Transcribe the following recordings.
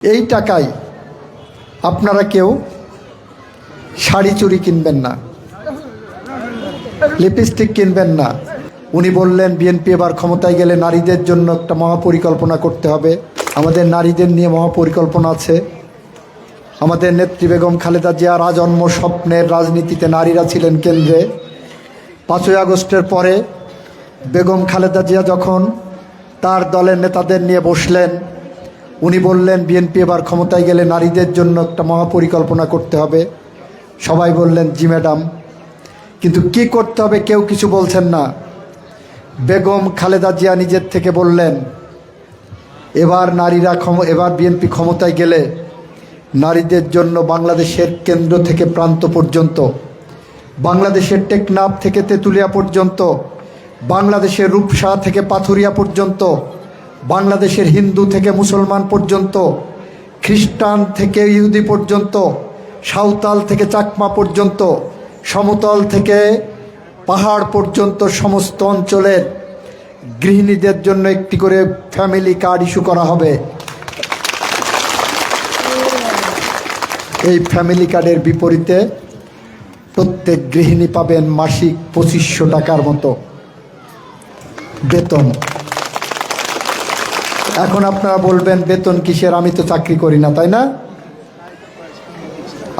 এই টাকায় আপনারা কেউ শাড়ি চুড়ি কিনবেন না, লিপস্টিক কিনবেন না। উনি বললেন বিএনপি এবার ক্ষমতায় গেলে নারীদের জন্য একটা মহাপরিকল্পনা করতে হবে। আমাদের নারীদের নিয়ে মহাপরিকল্পনা আছে। আমাদের নেত্রী বেগম খালেদা জিয়ার আজন্ম স্বপ্নের রাজনীতিতে নারীরা ছিলেন কেন্দ্রে। 5ই আগস্টের পরে বেগম খালেদা জিয়া যখন তার দলের নেতাদের নিয়ে বসলেন, উনি বললেন বিএনপি এবার ক্ষমতায় গেলে নারীদের জন্য একটা মহাপরিকল্পনা করতে হবে। সবাই বললেন জি ম্যাডাম, কিন্তু কি করতে হবে কেউ কিছু বলছেন না। বেগম খালেদা জিয়া নিজের থেকে বললেন এবার এবার বিএনপি ক্ষমতায় গেলে নারীদের জন্য বাংলাদেশের কেন্দ্র থেকে প্রান্ত পর্যন্ত, বাংলাদেশের টেকনাফ থেকে তেঁতুলিয়া পর্যন্ত, বাংলাদেশের রূপসা থেকে পাথুরিয়া পর্যন্ত, বাংলাদেশের হিন্দু থেকে মুসলমান পর্যন্ত, খ্রিস্টান থেকে ইহুদি পর্যন্ত, সাঁওতাল থেকে চাকমা পর্যন্ত, সমতল থেকে পাহাড় পর্যন্ত সমস্ত অঞ্চলের গৃহিণীদের জন্য একটি করে ফ্যামিলি কার্ড ইস্যু করা হবে। এই ফ্যামিলি কার্ডের বিপরীতে প্রত্যেক গৃহিণী পাবেন মাসিক 2500 টাকার মতো বেতন। এখন আপনারা বলবেন বেতন কিসের, আমি তো চাকরি করি না, তাই না?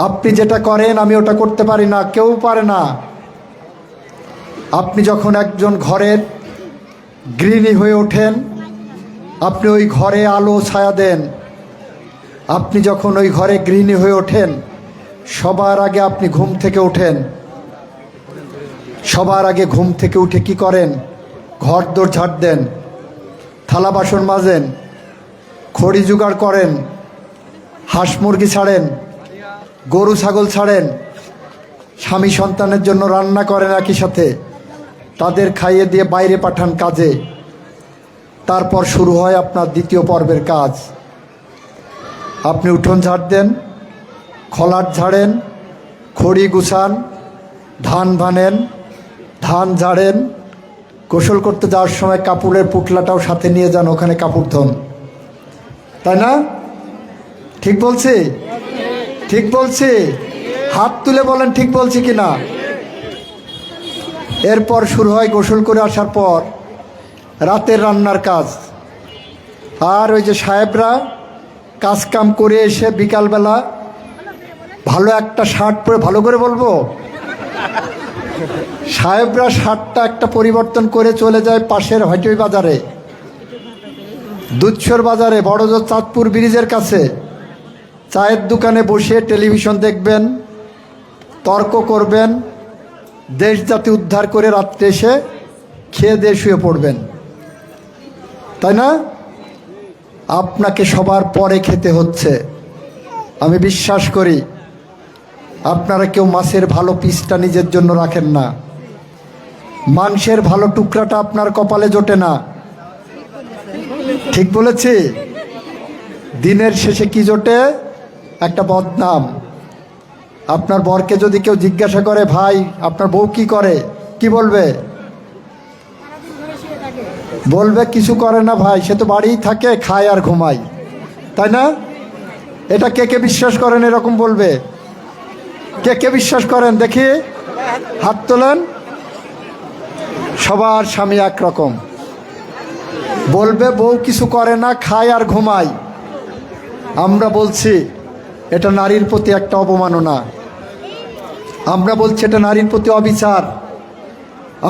আপনি যেটা করেন আমি ওটা করতে পারি না, কেউ পারে না। আপনি যখন একজন ঘরের গৃহিণী হয়ে ওঠেন, আপনি ওই ঘরে আলো ছায়া দেন। আপনি যখন ওই ঘরে গৃহিণী হয়ে ওঠেন, সবার আগে আপনি ঘুম থেকে ওঠেন। সবার আগে ঘুম থেকে উঠে কি করেন? ঘর দোর ঝাড় দেন, থালা বাসন মাজেন, খড়ি জোগাড় করেন, হাঁস মুরগি ছাড়েন, গরু ছাগল ছাড়েন, স্বামী সন্তানের জন্য রান্না করেন, একই সাথে তাদের খাইয়ে দিয়ে বাইরে পাঠান কাজে। তারপর শুরু হয় আপনার দ্বিতীয় পর্বের কাজ। আপনি উঠোন ঝাড় দেন, খলাট ঝাড়েন, খড়ি গুছান, ধান ভানেন, ধান ঝাড়েন, গোসল করতে যাওয়ার সময় কাপড়ের পুটলাটাও সাথে নিয়ে যান, ওখানে কাপড় ধোন, তাই না? ঠিক বলছি? ঠিক বলছি? হাত তুলে বলেন ঠিক বলছি কি না। এরপর শুরু হয় গোসল করে আসার পর রাতের রান্নার কাজ। আর ওই যে সাহেবরা কাজকাম করে এসে বিকালবেলা ভালো একটা শার্ট পরে, ভালো করে বলবো, সাহেবরা শার্টটা একটা পরিবর্তন করে চলে যায় পাশের হয়টই বাজারে, দুধসর বাজারে, বড়জোর চাঁদপুর ব্রিজের কাছে চায়ের দোকানে বসে টেলিভিশন দেখবেন, তর্ক করবেন, দেশ জাতি উদ্ধার করে রাত্রে এসে খেয়ে দিয়ে শুয়ে পড়বেন, তাই না? আপনাকে সবার পরে খেতে হচ্ছে। আমি বিশ্বাস করি আপনারা কেউ মাছের ভালো পিসটা নিজের জন্য রাখেন না, মাংসের ভালো টুকরাটা আপনার কপালে জোটে না। ঠিক বলেছি? দিনের শেষে কি জোটে? একটা বদনাম। আপনার বরকে যদি কেউ জিজ্ঞাসা করে ভাই আপনার বউ কি করে, কি বলবে? বলবে কিছু করে না ভাই, সে তো বাড়িই থাকে, খায় আর ঘুমায়, তাই না? এটা কে কে বিশ্বাস করেন? এরকম বলবে কে কে বিশ্বাস করেন দেখি? হাত তোলেন। সবার স্বামী একরকম বলবে বউ কিছু করে না, খায় আর ঘুমায়। আমরা বলছি এটা নারীর প্রতি একটা অবমাননা, আমরা বলছি এটা নারীর প্রতি অবিচার,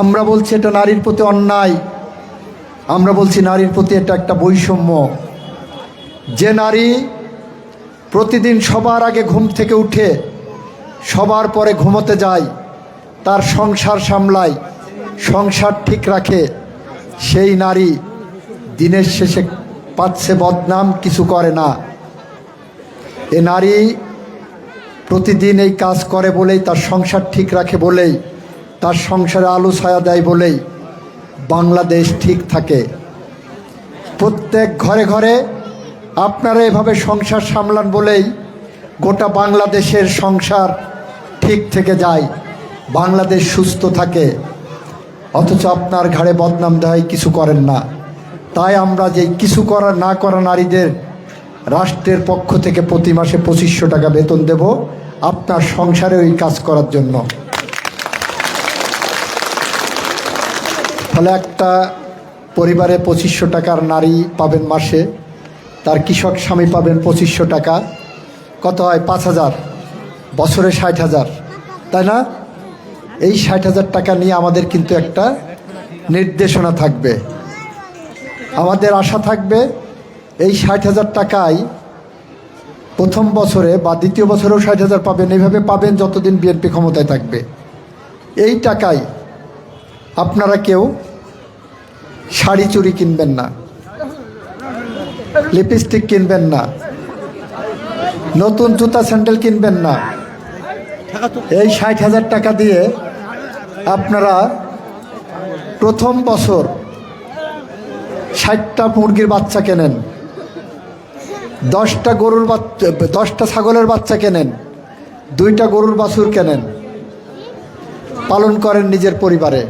আমরা বলছি এটা নারীর প্রতি অন্যায়, আমরা বলছি নারীর প্রতি এটা একটা বৈষম্য। যে নারী প্রতিদিন সবার আগে ঘুম থেকে উঠে সবার পরে ঘুমোতে যায়, তার সংসার সামলায়, সংসার ঠিক রাখে, সেই নারী দিনের শেষে পাচ্ছে বদনাম, কিছু করে না। এ নারী প্রতিদিন এই কাজ করে বলেই, তার সংসার ঠিক রাখে বলেই, তার সংসারে আলো ছায়া দেয় বলেই বাংলাদেশ ঠিক থাকে। প্রত্যেক ঘরে ঘরে আপনারা এভাবে সংসার সামলান বলেই গোটা বাংলাদেশের সংসার ঠিক থেকে যায়, বাংলাদেশ সুস্থ থাকে। অথচ আপনার ঘাড়ে বদনাম দেয়, কিছু করেন না। তাই আমরা যে কিছু করা না করা নারীদের রাষ্ট্রের পক্ষ থেকে প্রতি মাসে 2500 টাকা বেতন দেব আপনার সংসারে ওই কাজ করার জন্য। ফলে একটা পরিবারে 2500 টাকার নারী পাবেন মাসে, তার কৃষক স্বামী পাবেন 2500 টাকা, কত হয় 5000, বছরে 60,000, তাই না? এই 60,000 টাকা নিয়ে আমাদের কিন্তু একটা নির্দেশনা থাকবে। আমাদের আশা থাকবে এই 60,000 টাকায় প্রথম বছরে বা দ্বিতীয় বছরেও 60,000 পাবেন, এইভাবে পাবেন যতদিন বিএনপি ক্ষমতায় থাকবে। এই টাকায় আপনারা কেউ শাড়ি চুড়ি কিনবেন না, লিপস্টিক কিনবেন না, নতুন জুতা স্যান্ডেল কিনবেন না। এই 60,000 টাকা দিয়ে আপনারা প্রথম বছর 60টা মুরগির বাচ্চা কেনেন, 10টা গরুর বাচ্চা, 10টা ছাগলের বাচ্চা কেনেন, 2টা গরুর বাছুর কেনেন, পালন করেন নিজের পরিবারে।